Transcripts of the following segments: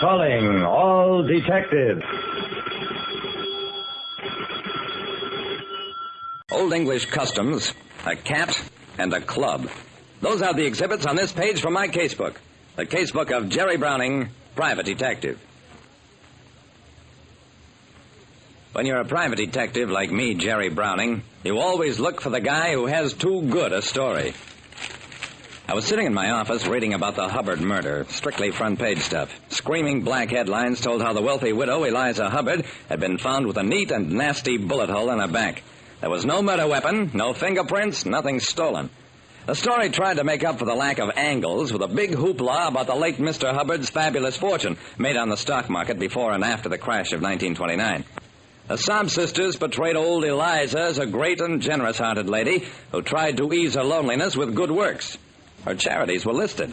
Calling all detectives. Old English customs, a cat, and a club. Those are the exhibits on this page from my casebook. The casebook of Jerry Browning, private detective. When you're a private detective like me, Jerry Browning, you always look for the guy who has too good a story. I was sitting in my office reading about the Hubbard murder, strictly front-page stuff. Screaming black headlines told how the wealthy widow, Eliza Hubbard, had been found with a neat and nasty bullet hole in her back. There was no murder weapon, no fingerprints, nothing stolen. The story tried to make up for the lack of angles with a big hoopla about the late Mr. Hubbard's fabulous fortune made on the stock market before and after the crash of 1929. The Sob sisters portrayed old Eliza as a great and generous-hearted lady who tried to ease her loneliness with good works. Her charities were listed,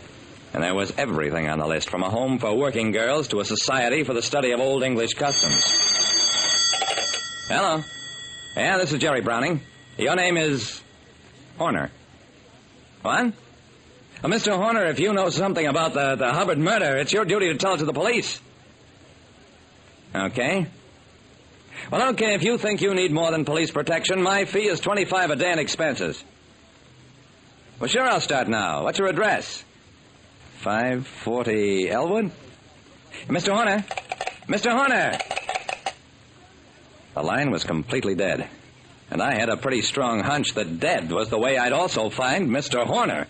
and there was everything on the list, from a home for working girls to a society for the study of Old English customs. Hello. Yeah, this is Jerry Browning. Your name is Horner. What? Well, Mr. Horner, if you know something about the Hubbard murder, it's your duty to tell it to the police. Okay. Well, okay, if you think you need more than police protection, my fee is $25 a day in expenses. Well, sure, I'll start now. What's your address? 540 Elwood? Mr. Horner? Mr. Horner! The line was completely dead, and I had a pretty strong hunch that dead was the way I'd also find Mr. Horner.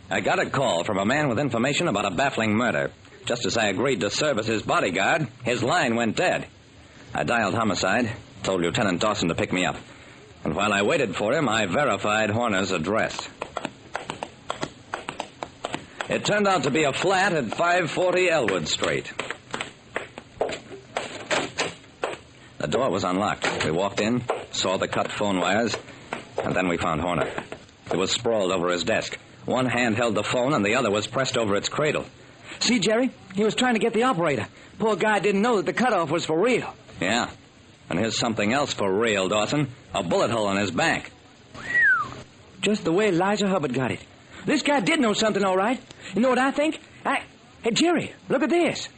I got a call from a man with information about a baffling murder. Just as I agreed to serve as his bodyguard, his line went dead. I dialed homicide, told Lieutenant Dawson to pick me up. And while I waited for him, I verified Horner's address. It turned out to be a flat at 540 Elwood Street. The door was unlocked. We walked in, saw the cut phone wires, and then we found Horner. He was sprawled over his desk. One hand held the phone, and the other was pressed over its cradle. See, Jerry? He was trying to get the operator. Poor guy didn't know that the cutoff was for real. Yeah. And here's something else for real, Dawson. A bullet hole in his back. Just the way Eliza Hubbard got it. This guy did know something, all right. You know what I think? Hey, Jerry, look at this.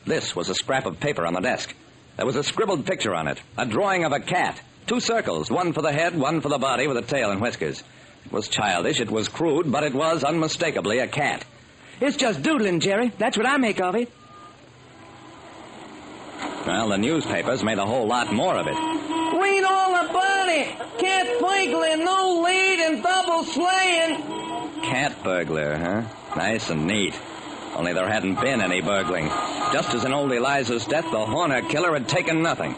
This was a scrap of paper on the desk. There was a scribbled picture on it. A drawing of a cat. 2 circles, one for the head, one for the body with a tail and whiskers. It was childish, it was crude, but it was unmistakably a cat. It's just doodling, Jerry. That's what I make of it. Well, the newspapers made a whole lot more of it. Read all about it. Cat burglar, no lead, and double slaying. Cat burglar, huh? Nice and neat. Only there hadn't been any burgling. Just as in old Eliza's death, the Horner killer had taken nothing.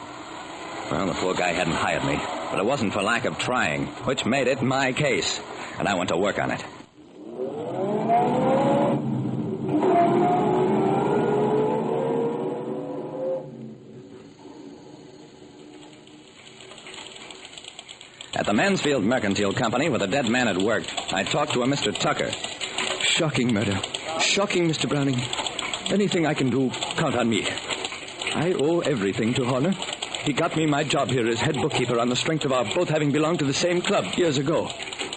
Well, the poor guy hadn't hired me, but it wasn't for lack of trying, which made it my case, and I went to work on it. At the Mansfield Mercantile Company, where the dead man had worked, I talked to a Mr. Tucker. Shocking murder. Shocking, Mr. Browning. Anything I can do, count on me. I owe everything to Horner. He got me my job here as head bookkeeper on the strength of our both having belonged to the same club years ago.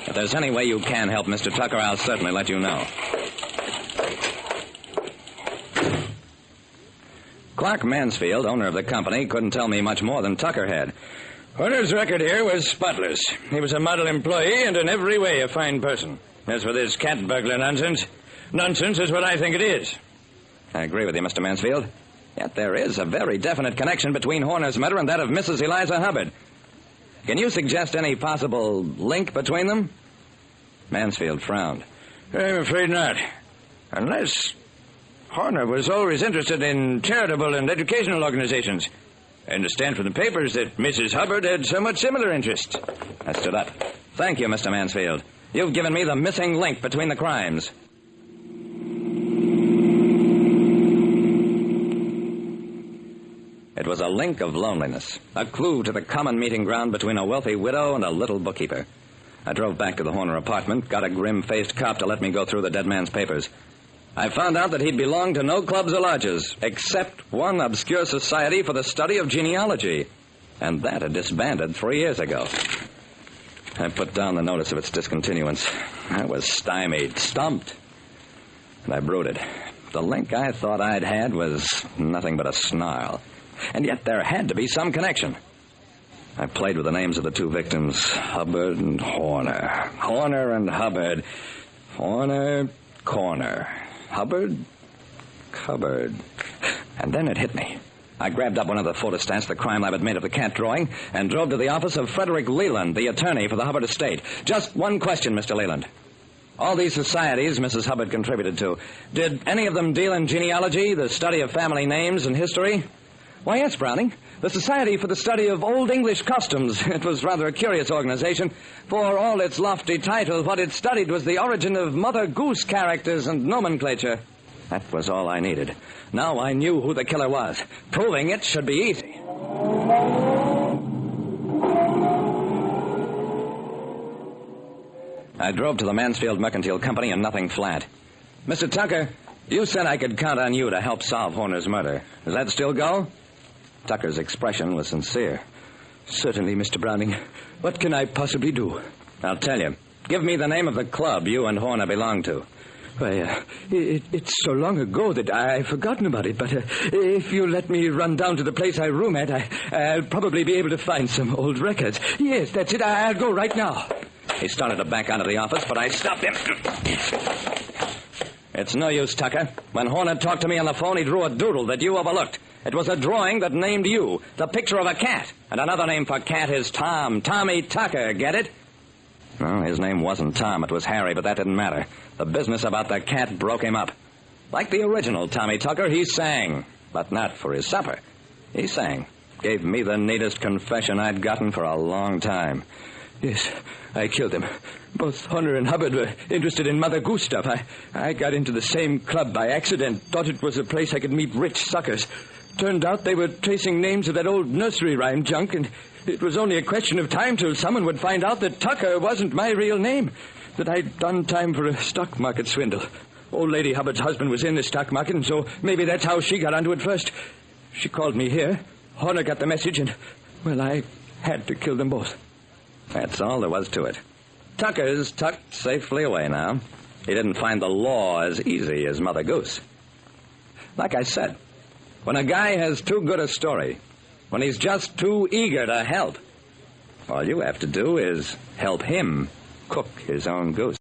If there's any way you can help Mr. Tucker, I'll certainly let you know. Clark Mansfield, owner of the company, couldn't tell me much more than Tucker had. Horner's record here was spotless. He was a model employee and in every way a fine person. As for this cat burglar nonsense is what I think it is. I agree with you, Mr. Mansfield. Yet there is a very definite connection between Horner's murder and that of Mrs. Eliza Hubbard. Can you suggest any possible link between them? Mansfield frowned. I'm afraid not. Unless Horner was always interested in charitable and educational organizations. I understand from the papers that Mrs. Hubbard had somewhat similar interests. I stood up. Thank you, Mr. Mansfield. You've given me the missing link between the crimes. It was a link of loneliness, a clue to the common meeting ground between a wealthy widow and a little bookkeeper. I drove back to the Horner apartment, got a grim-faced cop to let me go through the dead man's papers. I found out that he'd belonged to no clubs or lodges, except one obscure society for the study of genealogy, and that had disbanded 3 years ago. I put down the notice of its discontinuance. I was stymied, stumped. And I brooded. The link I thought I'd had was nothing but a snarl. And yet there had to be some connection. I played with the names of the two victims, Hubbard and Horner. Horner and Hubbard. Horner, corner. Hubbard, cupboard. And then it hit me. I grabbed up one of the photostats the crime lab had made of the cat drawing and drove to the office of Frederick Leland, the attorney for the Hubbard estate. Just one question, Mr. Leland. All these societies Mrs. Hubbard contributed to, did any of them deal in genealogy, the study of family names and history? Why, yes, Browning. The Society for the Study of Old English Customs. It was rather a curious organization. For all its lofty title, what it studied was the origin of Mother Goose characters and nomenclature. That was all I needed. Now I knew who the killer was. Proving it should be easy. I drove to the Mansfield Mercantile Company and nothing flat. Mr. Tucker, you said I could count on you to help solve Horner's murder. Does that still go? Tucker's expression was sincere. Certainly, Mr. Browning. What can I possibly do? I'll tell you. Give me the name of the club you and Horner belong to. Why, it's so long ago that I've forgotten about it, but if you let me run down to the place I room at, I'll probably be able to find some old records. Yes, that's it. I'll go right now. He started to back out of the office, but I stopped him. It's no use, Tucker. When Horner talked to me on the phone, he drew a doodle that you overlooked. It was a drawing that named you, the picture of a cat. And another name for cat is Tom. Tommy Tucker, get it? Well, his name wasn't Tom, it was Harry, but that didn't matter. The business about the cat broke him up. Like the original Tommy Tucker, he sang, but not for his supper. He sang. Gave me the neatest confession I'd gotten for a long time. Yes, I killed him. Both Horner and Hubbard were interested in Mother Goose stuff. I got into the same club by accident. Thought it was a place I could meet rich suckers. Turned out they were tracing names of that old nursery rhyme junk, and it was only a question of time till someone would find out that Tucker wasn't my real name, that I'd done time for a stock market swindle. Old Lady Hubbard's husband was in the stock market, and so maybe that's how she got onto it first. She called me here. Horner got the message, and, well, I had to kill them both. That's all there was to it. Tucker's tucked safely away now. He didn't find the law as easy as Mother Goose. Like I said, when a guy has too good a story, when he's just too eager to help, all you have to do is help him cook his own goose.